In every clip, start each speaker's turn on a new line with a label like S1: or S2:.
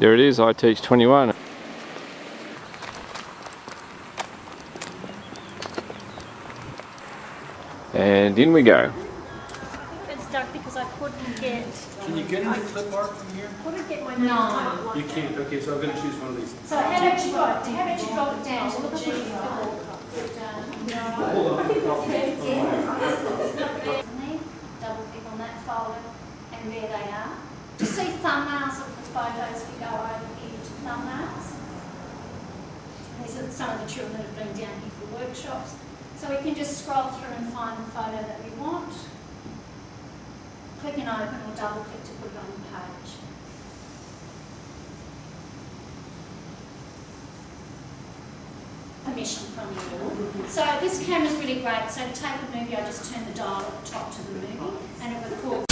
S1: There it is, iTeach21. And in we go.
S2: It's stuck because I couldn't get...
S3: Can you get any clip art from here?
S2: Couldn't get my name.
S3: You can't. Okay, so I'm going to choose one of these.
S2: So how about you drop it down to the G? Double click on that folder, and there they are. To see thumbnails of the photos, we go over here to thumbnails. These are some of the children that have been down here for workshops. So we can just scroll through and find the photo that we want. Click and open or double click to put it on the page. Permission from you. So this camera's really great. So to take a movie, I just turn the dial at the top to the movie and it records.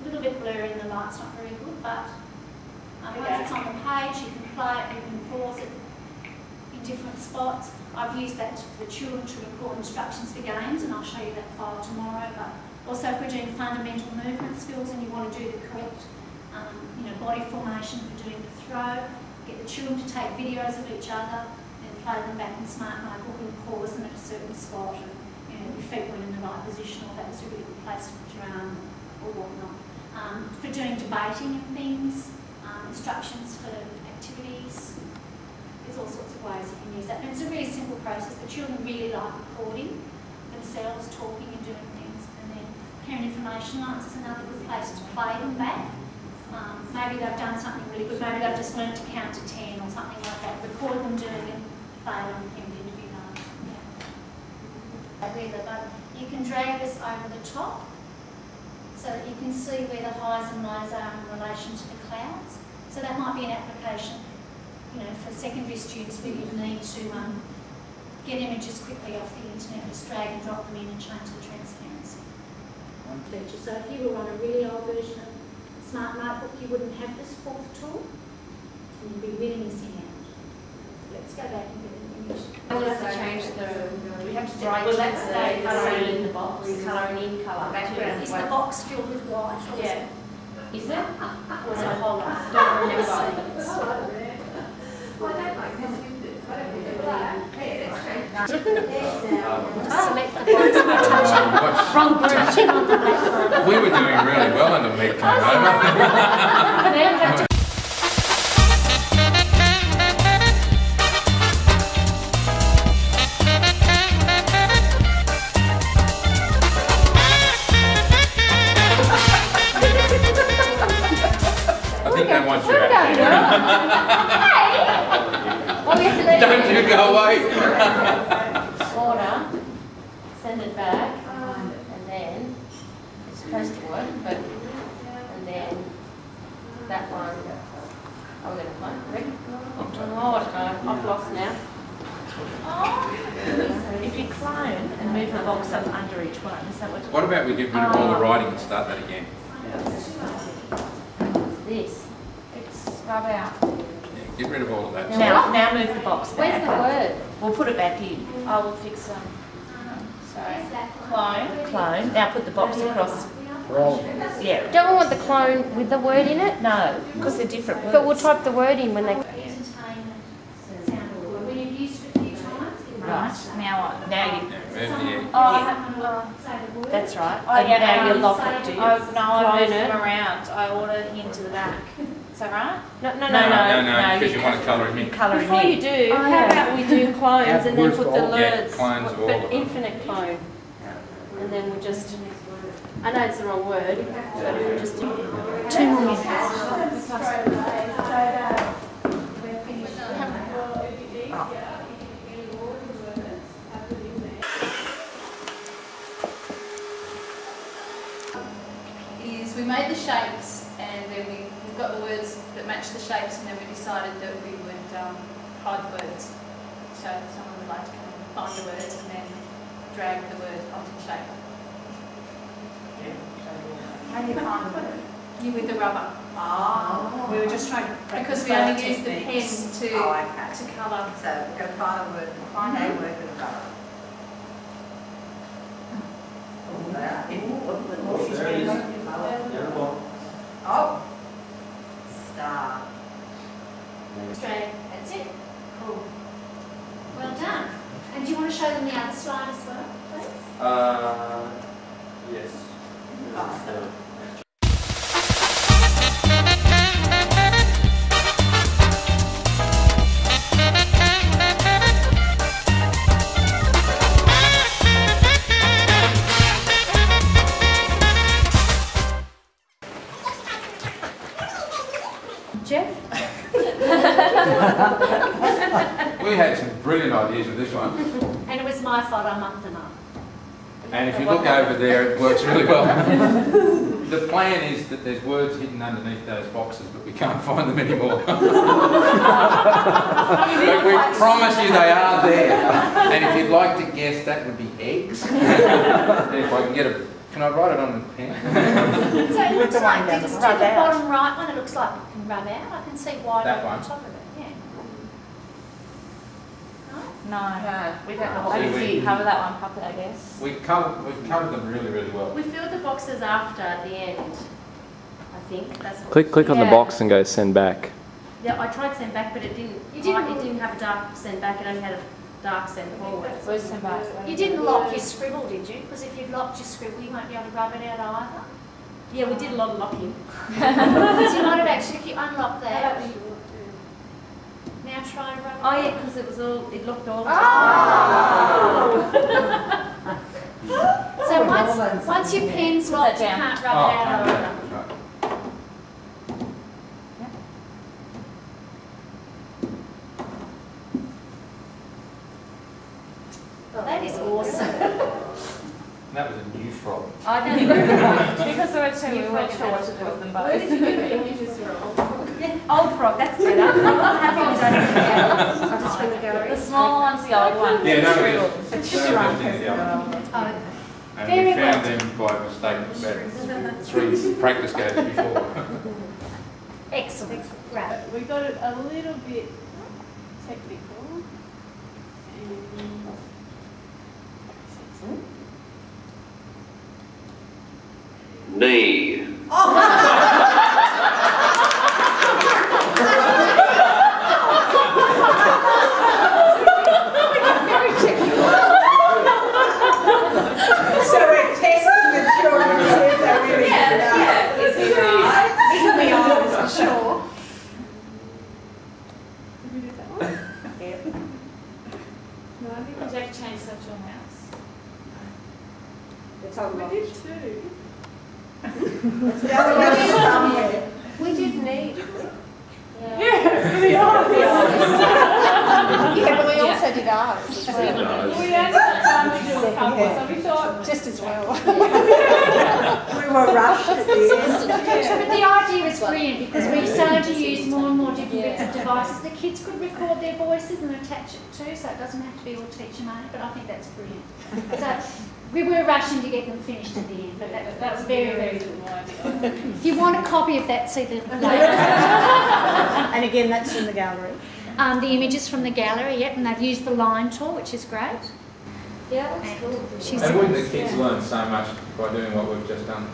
S2: A little bit blurry and the light's not very good, but once it's on the page, you can play it, you can pause it in different spots. I've used that for the children to record instructions for games, and I'll show you that file tomorrow. But also, if we're doing fundamental movement skills and you want to do the correct body formation for doing the throw, get the children to take videos of each other and play them back in smart mode, or can pause them at a certain spot, and your feet were in the right position, or that was a really good place to put your arm or whatnot. For doing debating and things, instructions for activities, there's all sorts of ways you can use that. And it's a really simple process. The children really like recording themselves, talking and doing things. And then parent information lines is another good place to play them back. Maybe they've done something really good. Maybe they've just learned to count to 10 or something like that. Record them doing it, play them, and interview them. Yeah. But you can drag this over the top so that you can see where the highs and lows are in relation to the clouds. So that might be an application, for secondary students where you need to get images quickly off the internet, just drag and drop them in and change the transparency. So if you were on a really old version of Smart Notebook, you wouldn't have this fourth tool, and you'd be really missing out. Let's go back and get an image.
S4: We'll have to change do we have to write
S2: that's the
S4: colouring in the box, colouring in colour.
S2: Is the box filled with white?
S4: Yeah. Is it?
S2: Or is it a whole lot?
S4: Don't remember.
S2: Just select the box by touching. Wrong touching on the black.
S5: We were doing really well in the meat came over. I think they want you out here. Don't you go away.
S4: Order, send it back, and then it's supposed to work, but and then that one. I'm going to find Rick. Oh, I've lost now.
S6: If you clone and move the box up under each one, is that
S5: What about we get rid of all the writing and start that again?
S4: What's this?
S6: it's rub out.
S5: Yeah, get rid of all of that.
S6: Now move the box back.
S4: Where's the word?
S6: We'll put it back in.
S4: I will fix them. Sorry.
S6: Clone. Now put the box across. Yeah.
S4: Don't we want the clone with the word in it?
S6: No, because they're different words.
S4: But we'll type the word in when they...
S2: When you've used it a few times,
S6: Right. Now you...
S4: That's right.
S6: Oh, yeah,
S4: now you lock it, do you?
S7: No, I move
S4: Clone it.
S7: them around. I order into the back. Is that right?
S5: No, because you want to colour him in.
S6: Colour him
S4: Before
S6: in.
S4: you do, how about we do clones and then put the
S5: Yeah,
S4: words,
S5: clones of all of
S4: but
S5: them.
S4: infinite clone. And then we'll just, I know it's the wrong word, but we'll just do 2 more minutes.
S7: We made the shapes and then we got the words that matched the shapes, and then we decided that we would hide the words. So someone would like to come and find the words and then drag the word onto the shape.
S8: How do you find the word?
S7: You with the rubber.
S8: Oh.
S7: We were just trying to, because we
S8: both
S7: only use the pen
S8: techniques.
S7: to
S8: Oh, okay.
S7: colour.
S8: So we're going to find a word, find a word with a rubber. Oh, star.
S2: Straight. That's it. Cool. Well done. And do you want to show them the other slide as well, please?
S5: Yes.
S8: Oh,
S2: Jeff?
S5: We had some brilliant ideas with this one.
S2: And it was my fault, I mucked them up.
S5: And if you look over there, it works really well. The plan is that there's words hidden underneath those boxes, but we can't find them anymore. But we promise you they are there. And if you'd like to guess, that would be eggs. If I can get a... Can I write it on the pen?
S2: So it looks like, just do the bottom right one, it looks like it can rub out. I can see why
S5: That
S2: on
S5: one?
S2: top of it, yeah.
S6: No, we don't know
S5: See,
S6: what we
S5: we-
S6: see. Cover that one properly, I guess.
S5: We've covered them really, really well.
S4: We filled the boxes after at the end, I think. That's what
S1: Click on the
S4: Yeah.
S1: box and go send back.
S4: Yeah, I tried send back, but it didn't. It didn't have a dark send back. It only had a dark send forward.
S6: Where's some back?
S2: You didn't lock your scribble, did you? Because if you've locked your scribble, you won't be able to rub it out either.
S4: Yeah, we did a lot of locking.
S2: So you might have actually, if you unlock that, now try to rub it
S4: Oh
S2: out.
S4: yeah, because it was all. It looked all.
S2: So once your pen's locked, you can't rub it out either.
S5: Right.
S2: That is awesome.
S5: That was a new frog.
S4: I don't know.
S6: Because there were two, we weren't sure what to do with them both.
S4: Old frog. That's better. I'm not happy with that.
S2: Just from the gallery.
S6: The small one's the old one.
S5: Yeah, no,
S6: It's
S5: we
S6: true.
S5: just-
S6: It's
S5: no, we
S6: shrunk.
S5: just did the other one.
S2: Oh,
S5: And
S2: Very
S5: we found
S2: well.
S5: them by mistake about 3 practice goes before.
S2: excellent. Right.
S7: We got it a little bit technical.
S9: Knee.
S8: So we're testing the children to see if they're really good enough.
S2: Isn't the eyes for sure?
S7: No, I think we have to change such a house.
S8: It's on
S7: We
S8: the
S7: did too.
S2: We did need.
S7: Yeah, really hard.
S2: Yeah, but we also did ours.
S7: We only had time to do a couple, so we thought.
S2: Just as well.
S8: We were rushed at the end.
S2: But the idea is brilliant because we started to use more and more different bits of devices. The kids could record their voices and attach it too, so it doesn't have to be all teacher made, but I think that's brilliant. So we were rushing to get them finished at the end, but that's very, very good. If you want a copy of that, see the later.
S10: And again, that's in the gallery.
S2: The images from the gallery, yep, and they've used the line tool, which is great.
S4: Yeah, that's cool.
S2: She's
S5: And wouldn't the kids learn so much by doing what we've just done?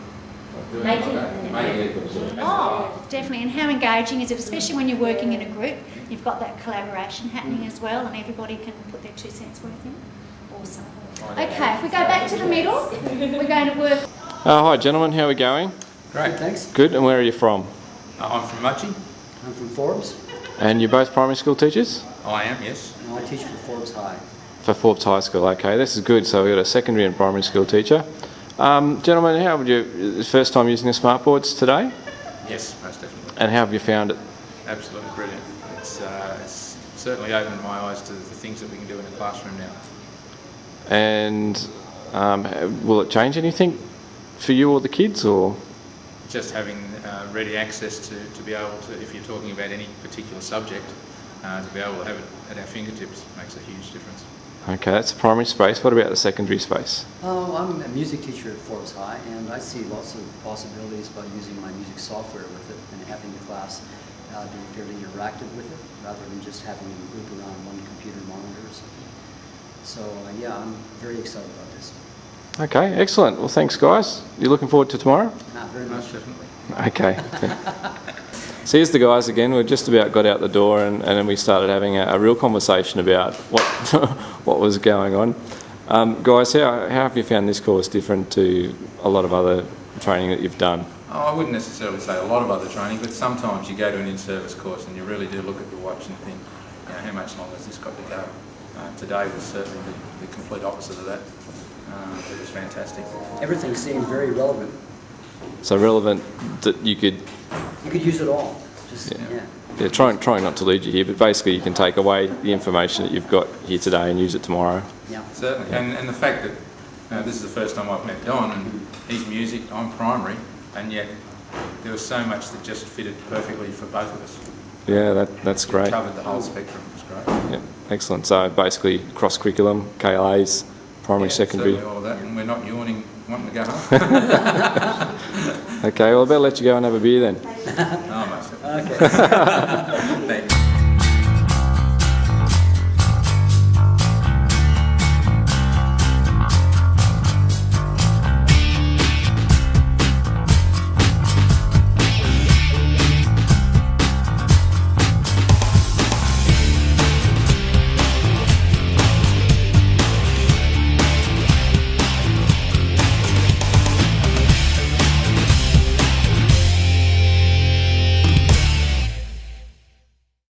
S5: Doing
S4: Making
S5: like that?
S4: it.
S5: Making it.
S2: Oh, definitely. And how engaging is it, especially when you're working in a group? You've got that collaboration happening as well, and everybody can put their 2 cents worth in. Awesome. Okay, if we go back to the middle, we're going to work.
S1: Hi gentlemen, how are we going?
S3: Great, thanks.
S1: Good, and where are you from?
S3: I'm from Muchie. I'm from Forbes.
S1: And you're both primary school teachers?
S3: I am, yes. And I teach for Forbes High.
S1: For Forbes High School, okay, this is good. So we've got a secondary and primary school teacher. Gentlemen, how would you, first time using the smart boards today?
S5: Yes, most definitely.
S1: And how have you found it?
S5: Absolutely brilliant. It's certainly opened my eyes to the things that we can do in a classroom now.
S1: And will it change anything for you or the kids, or?
S5: Just having ready access to be able to, if you're talking about any particular subject, to be able to have it at our fingertips makes a huge difference.
S1: Okay, that's the primary space. What about the secondary space?
S3: I'm a music teacher at Forbes High, and I see lots of possibilities by using my music software with it and having the class be fairly interactive with it, rather than just having them group around one computer monitor or something. So yeah, I'm very excited about this.
S1: Okay, excellent. Well, thanks, guys. You looking forward to tomorrow?
S3: Very much, definitely.
S1: Okay. So here's the guys again. We just about got out the door, and then we started having a real conversation about what what was going on. Guys, how have you found this course different to a lot of other training that you've done?
S5: Oh, I wouldn't necessarily say a lot of other training, but sometimes you go to an in-service course and you really do look at your watch and think, you know, how much longer has this got to go? Today was certainly the complete opposite of that. It was fantastic.
S3: Everything seemed very relevant.
S1: So relevant that you could
S3: use it all. Just,
S1: yeah, trying not to lead you here, but basically you can take away the information that you've got here today and use it tomorrow.
S3: Yeah,
S5: certainly. And the fact that this is the first time I've met Don, and he's music, I'm primary, and yet there was so much that just fitted perfectly for both of us.
S1: Yeah, that's great.
S5: It covered the whole spectrum. It was great.
S1: Yeah, excellent. So basically cross curriculum, KLAs, primary, secondary.
S5: Certainly all of that, and we're not yawning, wanting to go home.
S1: Okay, well I better let you go and have a beer then.
S5: Oh, most
S3: okay.
S5: Thanks.